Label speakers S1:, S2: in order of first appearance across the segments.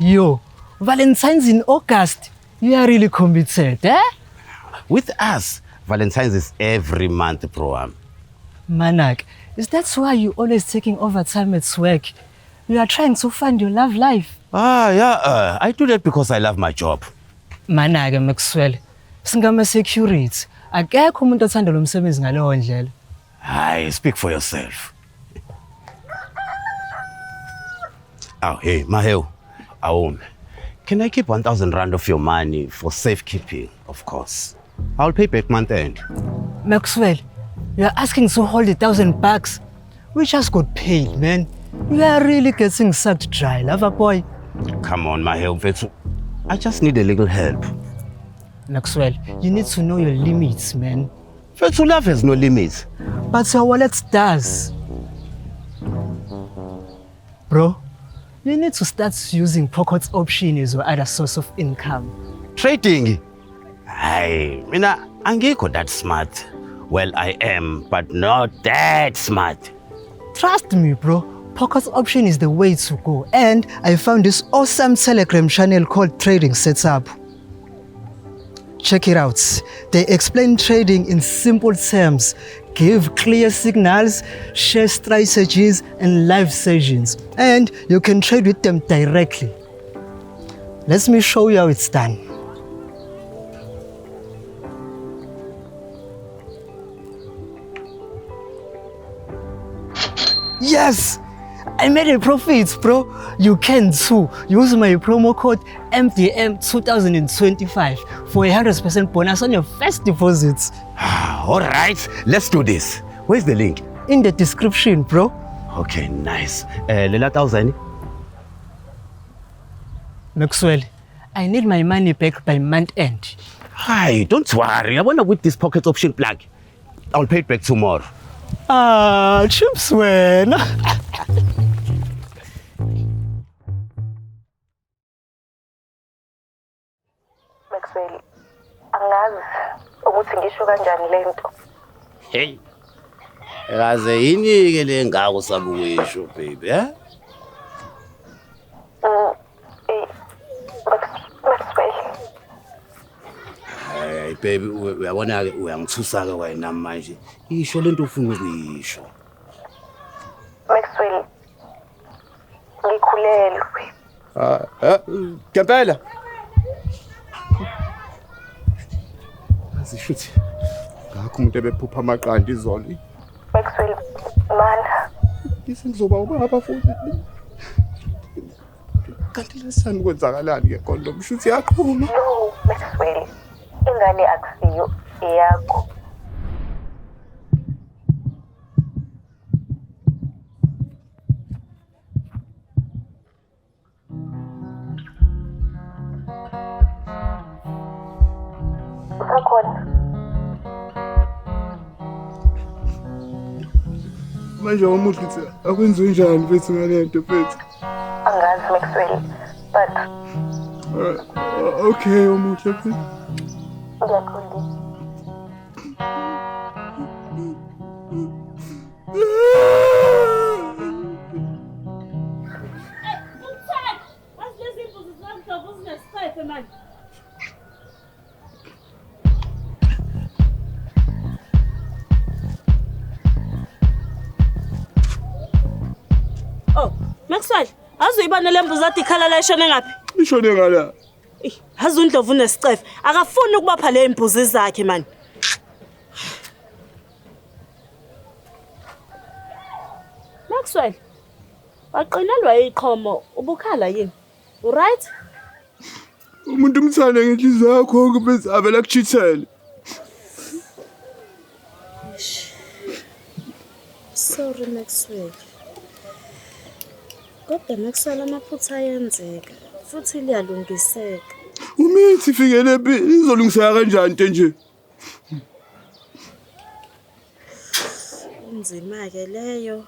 S1: Yo, Valentine's in August. You are really committed, eh?
S2: With us, Valentine's is every month, bro.
S1: Manak, is that why you always taking overtime at work? You are trying to find your love life.
S2: Yeah, I do that because I love my job.
S1: Manak, Maxwell, singama security. Akekho umuntu othanda lo msebenzi ngaleyo ndlela.
S2: I speak for yourself. Oh, hey, Maheo, Aome. Can I keep 1,000 rand of your money for safekeeping? Of course. I'll pay back month end.
S1: Maxwell, you are asking to hold $1,000. We just got paid, man. You are really getting sucked dry, lover boy.
S2: Come on, Maheo, I just need a little help.
S1: Maxwell, you need to know your limits, man.
S2: Fethu love has no limits.
S1: But your wallet does. Bro, you need to start using pocket option as your other source of income.
S2: Trading? Aye, mina angekho that smart. Well, I am, but not that smart.
S1: Trust me, bro. Pocket option is the way to go. And I found this awesome Telegram channel called Trading Setup. Check it out. They explain trading in simple terms, give clear signals, share strategies and live sessions. And you can trade with them directly. Let me show you how it's done. Yes! I made a profit, bro. You can too. Use my promo code MDM2025 for a 100% bonus on your first deposit.
S2: All right, let's do this. Where's the link?
S1: In the description, bro.
S2: Okay, nice. Lela 1,000.
S1: Maxwell, I need my money back by month end.
S2: Hi, don't worry. I wanna with this pocket option plug. I'll pay it back tomorrow.
S1: Chips win.
S3: Maxwell, angazi ukuthi ngisho kanjani lento.
S2: Hey. Akaze yini ke le ngako sabukisho baby, eh?
S3: Maxwell.
S2: Hey baby, uyabona ke uyangithusa ke wena manje. Isho lento ufuna ukuyisho.
S3: Maxwell. Ngikhulelwe.
S4: Ngempela. Asishuthi ngakho umuntu ebephupha amaqanda izolo.
S3: Maxwell, mana.
S4: Ngisengizoba ubaba futhi. Kanti lesani kwenzakalani ke konke mshuthi yaqhuma.
S3: No, Maxwell. Ingane akusiyo eyakho. Usakhona?
S4: Manje umuntu uthi akwenziwe njani mfethu ngalento mfethu?
S3: Angazi Maxwell, but
S4: okay umuhle mfethu.
S3: Ngiyakhulisa.
S5: Oh, Maxwell, azuyibona lembuzi athi ikhala la ishone ngaphi?
S4: Ishone ngala.
S5: Hazu uNdlovu unesicefe, akafuni ukubapha le imbuzi zakhe man. Maxwell, waqinelwa iqhomo, ubukhala yini? Right?
S4: Umuntu umthanda ngenhliziyo yakho konke bese avela kuchithele.
S5: Sorry Maxwell. Kodwa Maxwell amaphutha ayenzeka futhi liyalungiseka.
S4: Umithi fikele phi izolungiseka kanjani nje nje?
S5: Inzima ke leyo.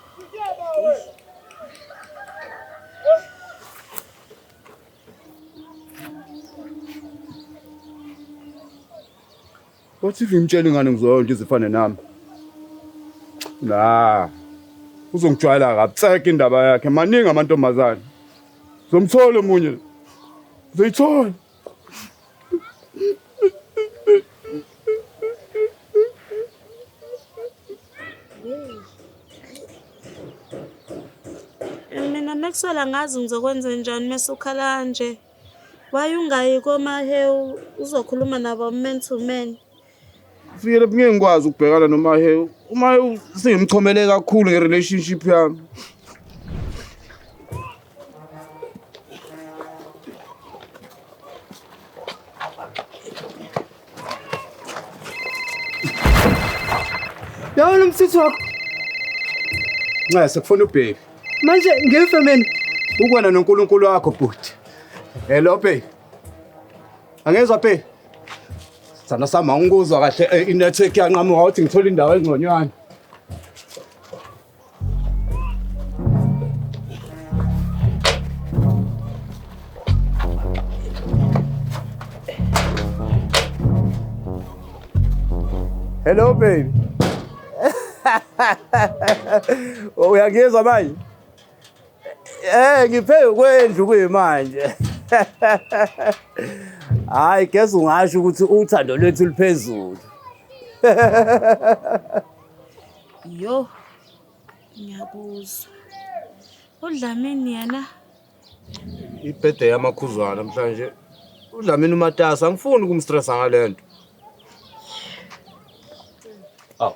S4: Wathi ngimtshela ingane ngizonke izifane nami. La. Uzongijwayela kabutseka indaba yakhe maningi amantombazane. Zomthola umunye. Uzoyithola.
S5: Mina Maxwell angazi ngizokwenza njani mase ukhala kanje. Why ungayi koMahewu uzokhuluma nabo man to man?
S4: Fika lapho ngeke ngikwazi ukubhekana noMahewu. uMahewu sengimchomele kakhulu ngerelationship yami.
S1: Yabona umsitho wakho.
S4: Nxa sekufuna ubheki.
S1: Manje ngefa mina.
S4: Ukwena noNkulunkulu wakho bhuti. Hello babe. Angezwa babe. Sana sama unguzwa kahle inetwork yanqamuka uthi ngithola indawo engconywana. Hello baby. Uyangizwa manje? Ngiphe kwendlu kuyimanje. Hayi guess ungasho ukuthi uthando lwethu liphezulu.
S5: Yo. Ngiyabuzwa. UDlamini yena
S4: Ibhede yamakhuzwana namhlanje. UDlamini uMatasa angifuni ukumstressa ngalento.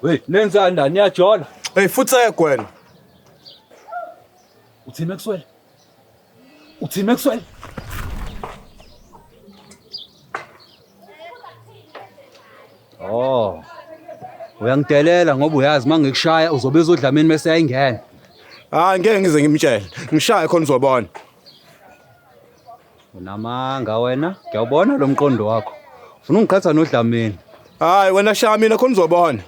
S6: Wait, nenzani ndani yajola?
S4: Hey futhi egwena.
S6: Uthi Maxwell? Uthi Maxwell? Oh. Uyangidelela ngoba uyazi mangikushaya uzobeza uDlamini bese ayingena.
S4: Ngeke ngize ngimtshele. Ngishaya khona uzobona.
S6: Unamanga wena? Ngiyabona lo mqondo wakho. Ufuna ungikhatha noDlamini.
S4: Hayi wena shaya mina khona uzobona.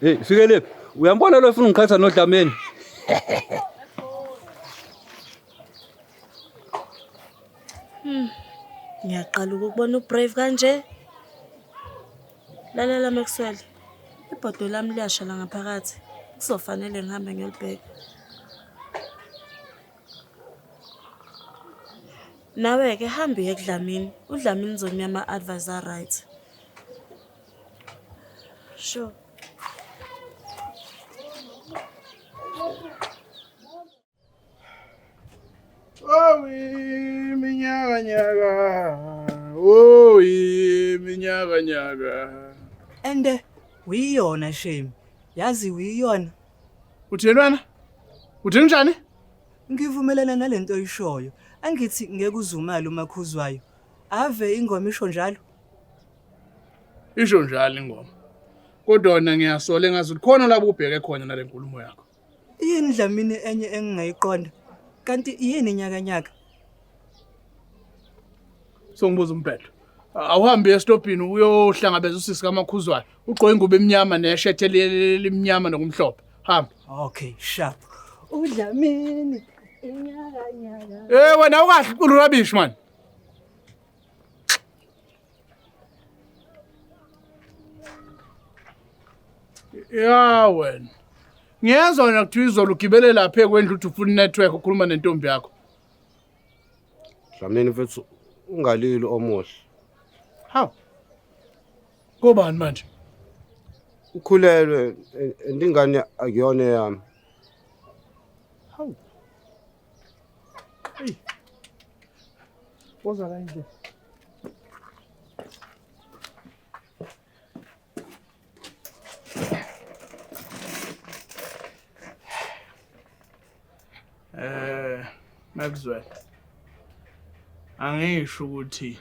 S6: Hey, fike lephi. Uyambona lo ufuna ungikhatha noDlamini?
S5: ngiyaqala ukubona ubrave kanje. Lalela Maxwell. Ibhodo lami liyasha la ngaphakathi. Kuzofanele ngihambe ngiyolibheka. Nawe ke hambi eKudlamini. uDlamini uzomya ama-advisor right. Sure.
S4: Minyaka.
S1: And uyiyona shame. Yazi uyiyona.
S4: Uthini wena? Uthini njani?
S1: Ngivumelana nalento oyishoyo. Angithi ngeke uzumali umakhuzwayo. Ave ingoma isho njalo.
S7: Isho njalo ingoma. Kodwa wena ngiyasola engazi khona lapho ubheke khona nale nkulumo yakho.
S1: Yini Dlamini enye engingayiqonda? Kanti yini nyakanyaka?
S7: Songibuza umphetho. Awuhambi estopini uyohlangabeza usisi kaMakhuzwayo. Ugqoke ingubo emnyama neshirt elimnyama nokumhlophe. Hamba.
S1: Okay, sharp. uDlamini nyakanyaka.
S7: Wena ukahle urubbish man. Ya wena. Ngiyezwa wena kuthiwa izolo ugibele lapha ekwendlu uthi ufuna network ukhuluma nentombi yakho.
S4: Dlamini mfethu ungalili omuhle.
S7: Hawu. Kobani manje?
S4: Ukhulelwe indingane akuyona yami.
S7: Hawu. Hey. Woza la nje. Maxwell. Angisho ukuthi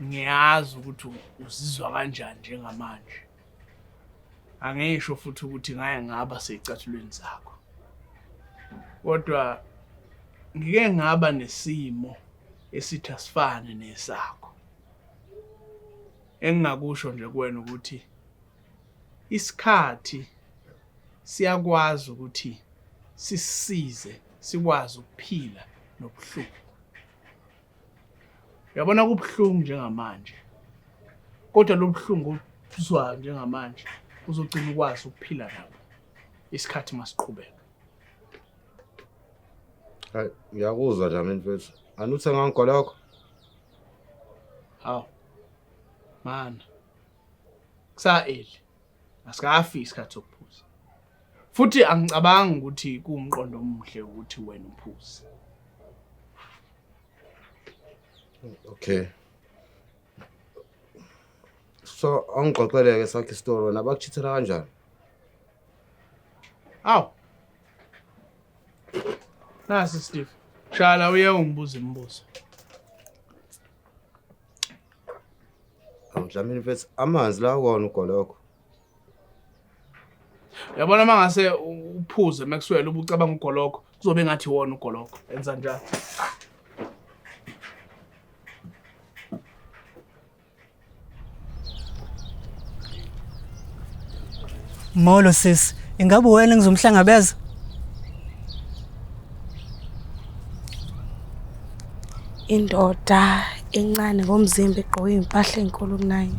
S7: ngiyazi ukuthi uzizwa kanjani njengamanje. Angisho futhi ukuthi ngaye ngaba seyicathulweni zakho. Kodwa ngike ngaba nesimo esithi asifane nesakho. Engingakusho nje kuwena ukuthi isikhathi siyakwazi ukuthi sisize sikwazi ukuphila nobuhlungu. Uyabona kubuhlungu njengamanje. Kodwa lo buhlungu uzwayo njengamanje uzogcina ukwazi ukuphila nabo. Isikhathi masiqhubeka.
S4: Hayi ngiyakuzwa Dlamini mfethu. Anuthe ngangikho lokho.
S7: Hawu. Man. Kusa-early. Asikafi isikhathi sokuphuza. Futhi angicabangi ukuthi kuwumqondo omuhle ukuthi wena uphuze.
S8: Okay. So angixoxeleke sakhe istory wena bakuchithela kanjani?
S7: Aw. Nasi Steve. Shala uye ungibuza imibuzo.
S8: Dlamini mfethu amanzi la ukona ugoloko.
S7: Yabona mangase uphuze Maxwell ubucabanga ugoloko kuzobe ngathi wona ugoloko. Enza njani?
S1: Molo sis, ingabe wena ngizomhlangabeza?
S9: Indoda encane ngomzimba egqoke impahla enkulu kunayo.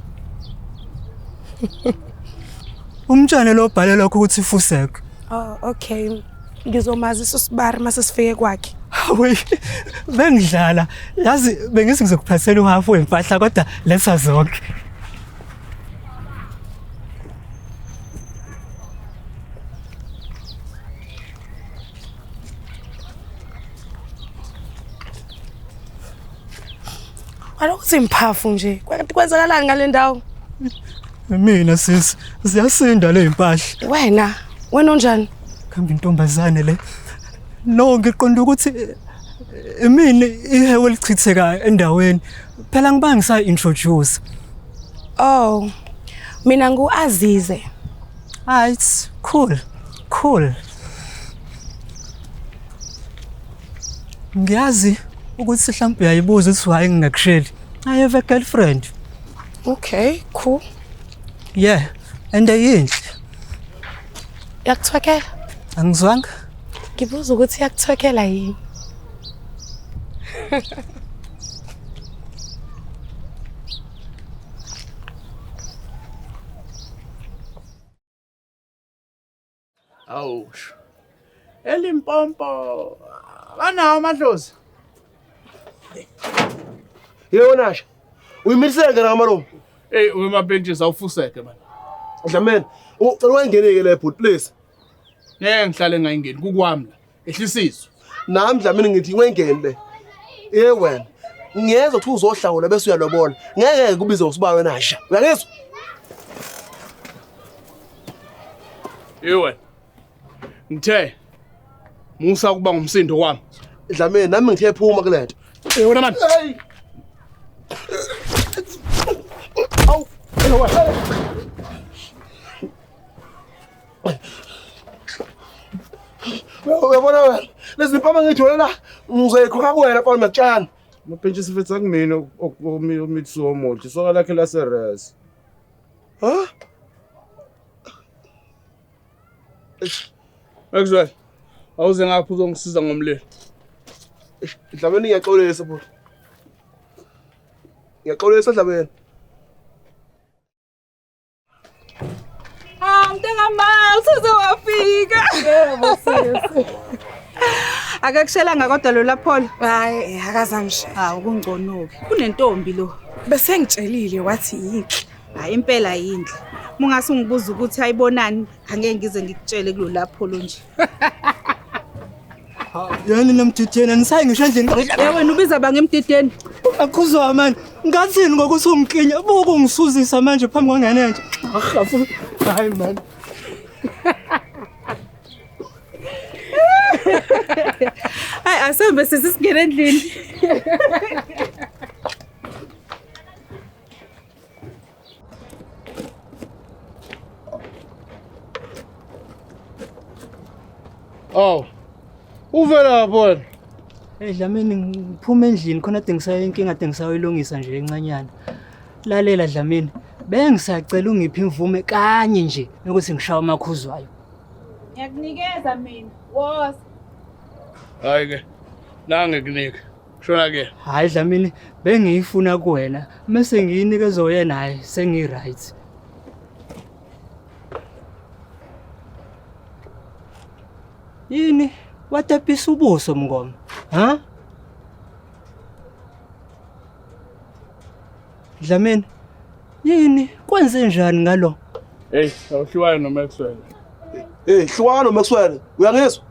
S1: Umtshane lo bhale lokho ukuthi Fusek.
S9: Oh, okay. Ngizomazisa uSibari mase sifike kwakhe.
S1: Hawe, bengidlala. Yazi bengisi ngizokuphathela uhalf wempahla kodwa letha zonke.
S9: Alokhu simphafu nje. Kwenzakalani ngale ndawo?
S1: Mina sis, ziyasinda le impahla.
S9: Wena unjani?
S1: Kambe intombazane le. No, ngiqonda ukuthi mina ihewe lichitheka endaweni. Phela ngibanga sa introduce.
S9: Oh. Mina nguAzize.
S1: Ah, it's cool. Ngiyazi ukuthi mhlawumbe uyayibuza ukuthi why ngingakusheli. I have a girlfriend.
S9: Okay, cool.
S1: Yeah, and ayinhle.
S9: Yakuthwekela?
S1: Angizwanga?
S9: Ngibuza ukuthi yakuthwekela yini?
S7: Awu. Elimpompo. Banawo amadlozi.
S10: Yebo Nasha. Uyimisele ngamaromo.
S7: Hey, uyemabhentshi awufuseke man.
S10: Dlamini, ucela wangeneke le boot please.
S7: Ngeke ngihlale ngayingeni kukwami la. Ehlisizwe.
S10: Nami Dlamini ngithi wengene le. Wena. Ngiyeza ukuthi uzohlawula bese uyalobona. Ngeke kubize usibawe Nasha. Uyangizwa?
S7: Yewena. Ngithe musa kuba ngumsindo wami.
S10: Dlamini nami ngithe phuma kulento.
S7: Wena man.
S10: Hey. Aw, wena. Uyabona wena, lezi mpama ngithole la, ngizoyikhokha kuwena mfana makutshana.
S8: Mapentshi sifetha kumina omitsu omuhle soka lakhe la seres.
S10: Ha?
S7: Maxwell. Awuze ngapha uzongisiza ngomlilo.
S10: Dlamini ngiyaxolisa bhuti. Ngiyaxolisa Dlamini.
S11: Mntengama usuze wafika.
S9: Yebo sisi.
S11: Akakushelanga kodwa lo lapholo.
S9: Hayi, akazangisho.
S11: Hawu kungconoke. Kunentombi lo.
S9: Bese ngitshelile wathi yinhle.
S11: Hayi impela yinhle. Mungase ungibuza ukuthi ayibonani, angeke ngize ngikutshele kulo lapholo nje.
S1: Yani namdidena nisayi ngisho endlini.
S11: Wena ubiza bangemdideni.
S1: Akuzwa man. Ngathini ngokuthi ungiklinya buku ungisuzisa manje phambi kwangane nje. Ahafu. Hayi man.
S11: Hayi asembe sisingena endlini.
S7: Oh. Uvela bona.
S1: Hey Dlamini ngiphuma endlini khona dengisayo inkinga dengisayilungisa nje encanyana. Lalela Dlamini, bengisacela ungiphi imvume kanye nje ukuthi ngishawa amakhuzwayo.
S11: Ngiyakunikeza mina. Woza.
S7: Hayi ke. Nange kunika. Shona ke.
S1: Hayi Dlamini, bengiyifuna kuwena, mase ngiyinikeza yena hayi sengi right. Yini? Watapisa ubuso mngoma. Ha? Dlamini, yini kwenze njani ngalo?
S7: Hey, awuhlukani noMaxwell.
S10: Hlukana noMaxwell. Uyangizwa?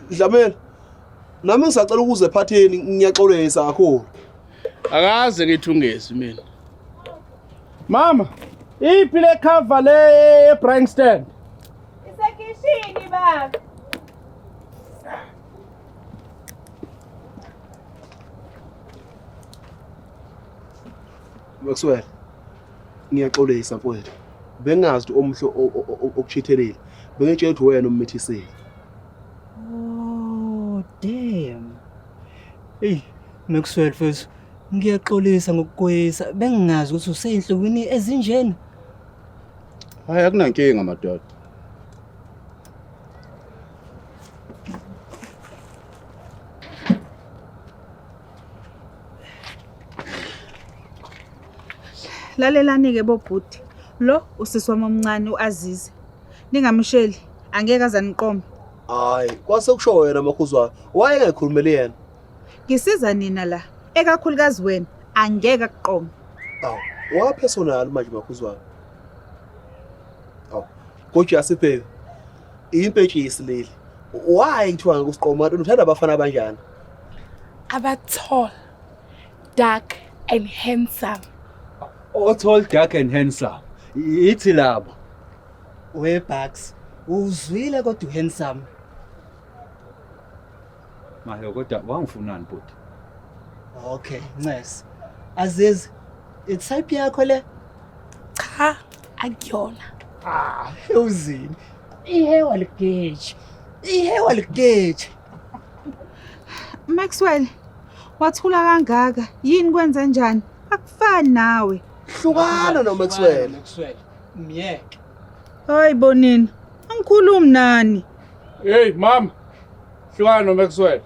S10: Dlamini. Nami ngisacela ukuze ephatheni ngiyaxolisa kakhulu.
S7: Akaze ngithungezi mina. Mama, iphi le cover le eBranston?
S11: Isekishini baba.
S10: Maxwell. Ngiyaxolisa mfowethu. Bengazi ukuthi omhlo okuchithelile. Bengitshela ukuthi wena ummithisile.
S1: Oh, damn. Hey, Maxwell first. Ngiyaxolisa ngokukwesa. Bengingazi ukuthi useyinhlokweni ezinjeni.
S4: Hayi akunankinga madoda.
S11: Lalelani ke bobhuti. Lo usiswami omncane uAzize. Ningamsheli, angeke azaniqoma.
S10: Hayi, kwase kusho wena makhuzwana. Waye ngikhulumele yena.
S11: Ngisiza nina la. Ekakhulukazi wena angeke akuqoma.
S10: Aw, wa personal manje makhuzwana. Aw, kodwa asiphe. Impetshisi leli. Why ngithiwa ngikusiqoma kanti uthanda abafana abanjani?
S9: Aba-tall, dark and handsome.
S6: Oh, tall, dark and handsome. Ithi labo.
S1: We Bucks, uzwile kodwa handsome.
S6: Mahelo kodwa wangifunani bhuti?
S1: Okay, nice. Aziz, i-type yakho le?
S9: Cha, akuyona.
S1: Uzini. Ihewa ligeji. Ihewa ligeji.
S11: Maxwell, wathula kangaka. Yini kwenze njani? Akufani nawe.
S10: Hlukana noMaxwell.
S1: Myeke.
S11: Hayi bonini. Angikhulumi nani.
S7: Hey mama. Hlukana noMaxwell.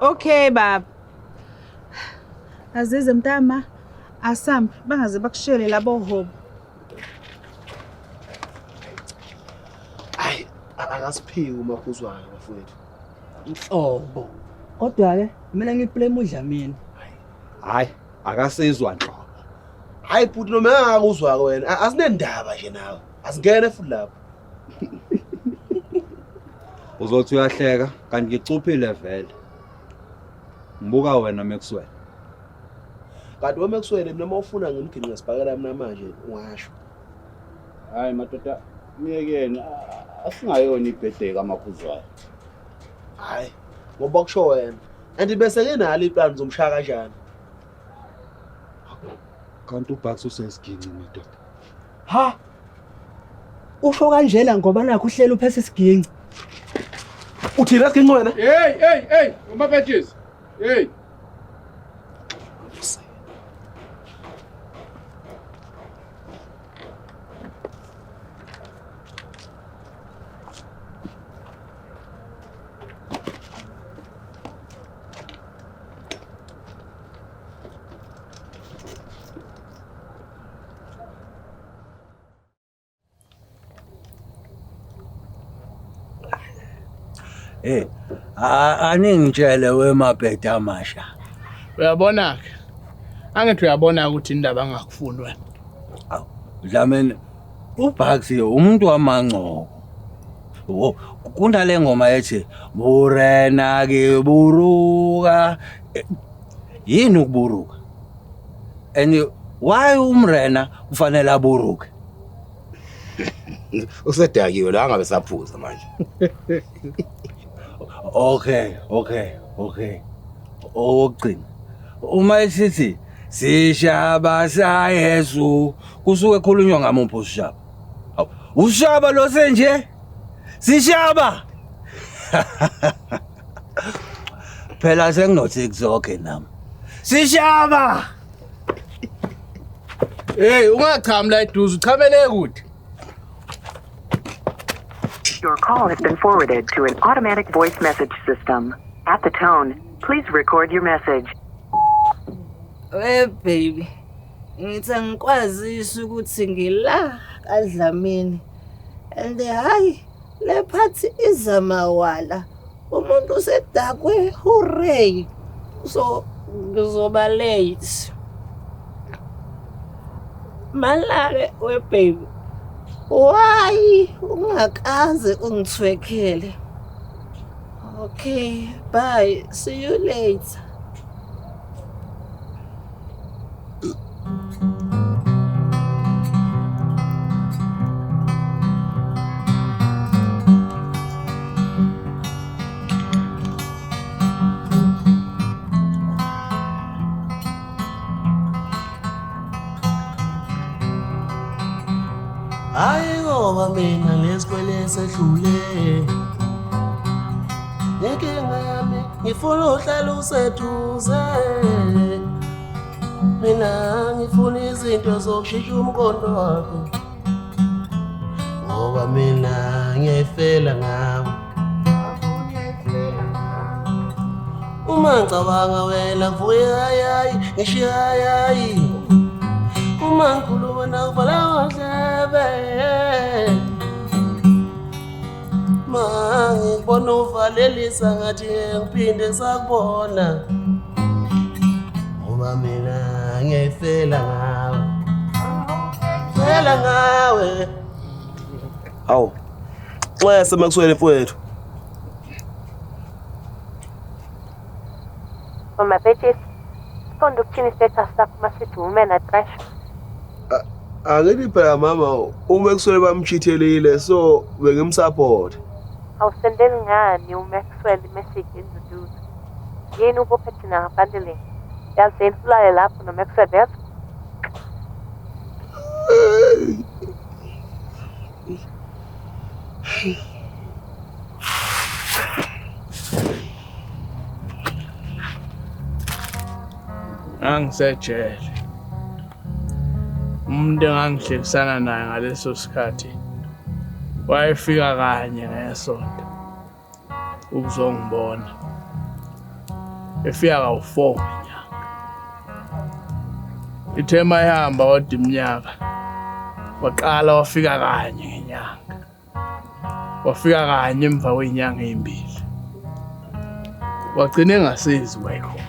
S11: Okay baba. Azize mntama, asambe bangaze bakushele labo hobo.
S10: Hayi, akasiphiwe makhuzwana bafowethu.
S1: Inhlobo. Kodwa ke mina ngiblame uDlamini.
S6: Hayi, akasizwa nhlobo.
S10: Hayi bhuti noma engakuzwa wena, asinendaba nje nawe. Asingene futhi lapho.
S6: Uzothi uyahleka kanti ngicuphile vele. Ngibuka wena Maxwell.
S10: Kanti weMaxwell noma ufuna ngimgini ngesibhakela mina manje ungasho.
S4: Hayi madoda, miyekeni asingayona ibirthday kamakhuzwayo.
S10: Hayi, ngoba kusho wena. Anti bese ke nalo iplan zomshaya kanjani?
S6: Kanti uBucks usesigini madoda.
S1: Ha? Usho kanjena ngoba nakho uhlela uphese isiginci.
S10: Uthina siginci wena?
S7: Hey, umapetshisi. Hey.
S12: Aningitshele wemabheda amasha.
S7: Uyabona ke. Angithi uyabona ukuthi indaba angakufuni wena.
S12: Aw, Dlamini uBucks umuntu wamangcobo. Kunale ngoma ethi burena ke buruka. Yini ukuburuka? And why umrena ufanele aburuke?
S2: Usedakiwe la ngabe saphuza manje.
S12: Okay. Ogcina. Uma esithi sishaba sayesu kusuke khulunywa ngamuphi usishaba? Awu, ushaba lo senje? Sishaba. Phela senginothi kuzokhe nami. Sishaba.
S7: Hey, ungachami la eduze, uchamele kude.
S13: Your call has been forwarded to an automatic voice message system. At the tone, please record your message.
S5: Hey baby. Ngithi angikwazisi ukuthi ngila kaDlamini. And hayi le phathi izamawala. Umuntu usedakwe hooray. So
S14: ngizoba late. Malake we baby. Why ungakaze ungithwekhele? Okay, bye. See you later.
S10: Hayi ngoba mina lesikwele sedlule. Inkinga yami ngifuna uhlala useduze. Mina ngifuna izinto zokushintsha umkondo wakho. Ngoba mina ngiyayifela ngawe. Uma ngicabanga wena ngivuya hayi ngishiya hayi. Uma ngikhuluma nawe vala ngendlebe. Ngibona uvalelisa ngathi ngiphinde sakubona. Ngoba mina ngiyayifela ngawe. Fela ngawe. Awu. Xese Maxwell mfowethu.
S3: Mama Betty, sifonda ukuthini status sakho masithi women at trash.
S10: Angithi phela mama uMaxwell bamchithelile so bengimsupport.
S3: Awusendeli ngani uMaxwell message introduce. Yena ubophethe na bundling. Yazi ulale lapho noMaxwell yazi.
S7: Angisejele. Umuntu engangihlekisana naye ngaleso sikhathi wayefika kanye ngesonto ukuzongibona. Efika kawu4 inyanga. Ithema ihamba wadi iminyaka. Waqala wafika kanye ngenyanga. Wafika kanye emva kwenyanga ezimbili. Wagcina engasizi wayikhona.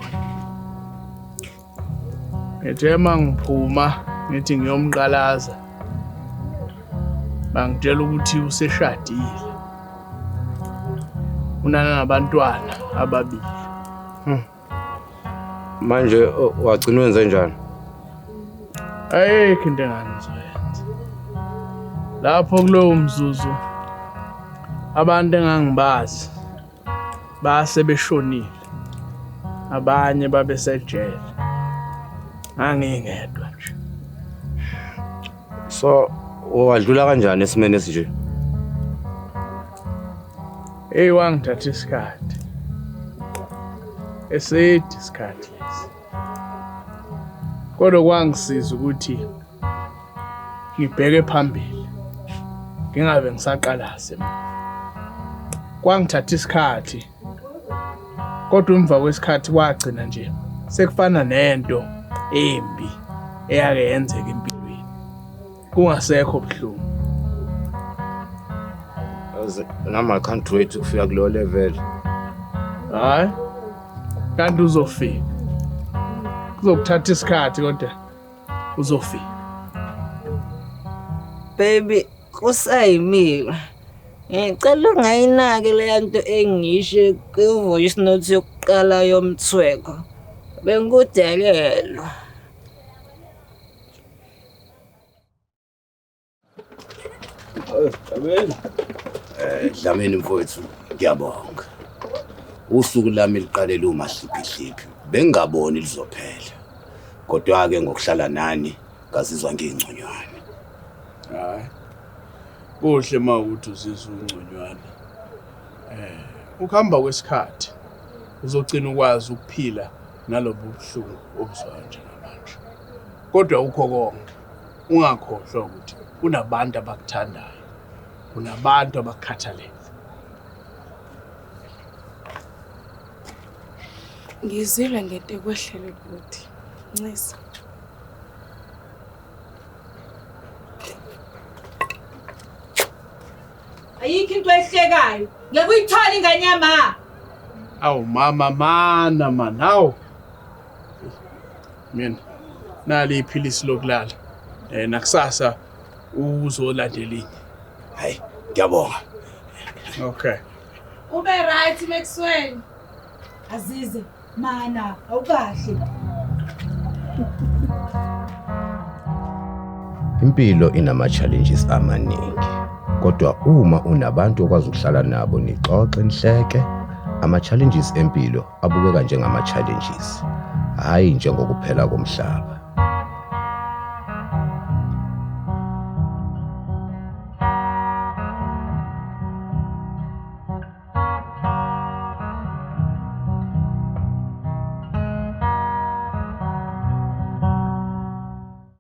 S7: Ethema ngiphuma ngithi ngiyomqalaza. Bangitshela ukuthi useshadile. Unana nabantwana ababili.
S8: Manje wagcina wenze njani?
S7: Ayikho into engangizoyenza. Lapho kulowo mzuzu abantu engangibazi base beshonile. Abanye babesejele. Angingedwa nje.
S8: So wadlula kanjani esimene esinje?
S7: Wangithatha isikhathi. Eside isikhathi lesi. Kodwa kwangisiza ukuthi ngibheke phambili. Ngingabe ngisaqalaze. Kwangithatha isikhathi. Kodwa emva kwesikhathi wagcina nje sekufana nento embi eyake yenzeka empilweni. Kungasekho ubuhlungu.
S8: Nami I can't wait ukufika kulo level.
S7: Hayi. Kanti uzofika. Kuzokuthatha isikhathi kodwa uzofika.
S14: Baby, kusayimile. Ngicela ungayinaki le nto engisho ku-voice note yokuqala yomthweko. Bengikudelelwa.
S2: Dlamini mfowethu, ngiyabonga. Usuku lami liqale lumahliphi-hliphi. Bengingaboni lizophela. Kodwa-ke ngokuhlala nani, ngazizwa ngiyingconywana.
S7: Hayi. Kuhle mawukuthi uzizwa ungconywana. Ukuhamba kwesikhathi uzogcina ukwazi ukuphila nalobu buhlungu obuzwayo njengamanje. Kodwa ukho konke ungakhohlwa ukuthi kunabantu abakuthandayo. Kunabantu abakukhathalele.
S9: Ngizile ngento ekwehlele ukuthi Ncisa.
S11: Ayikho into ehlekayo. Ngeke uyithole ingane yama.
S7: Awu mama mana man, hawu. mina nali iphilisi lokulala nakusasa uzolandelinye.
S2: Hayi ngiyabonga.
S7: Okay.
S11: Ube right Maxwell. Azize mana awukahle.
S2: Impilo inama-challenges amaningi. Kodwa uma unabantu okwazi ukuhlala nabo nixoxe nihleke, ama-challenges empilo abukeka njengama-challenges, hhayi njengokuphela komhlaba.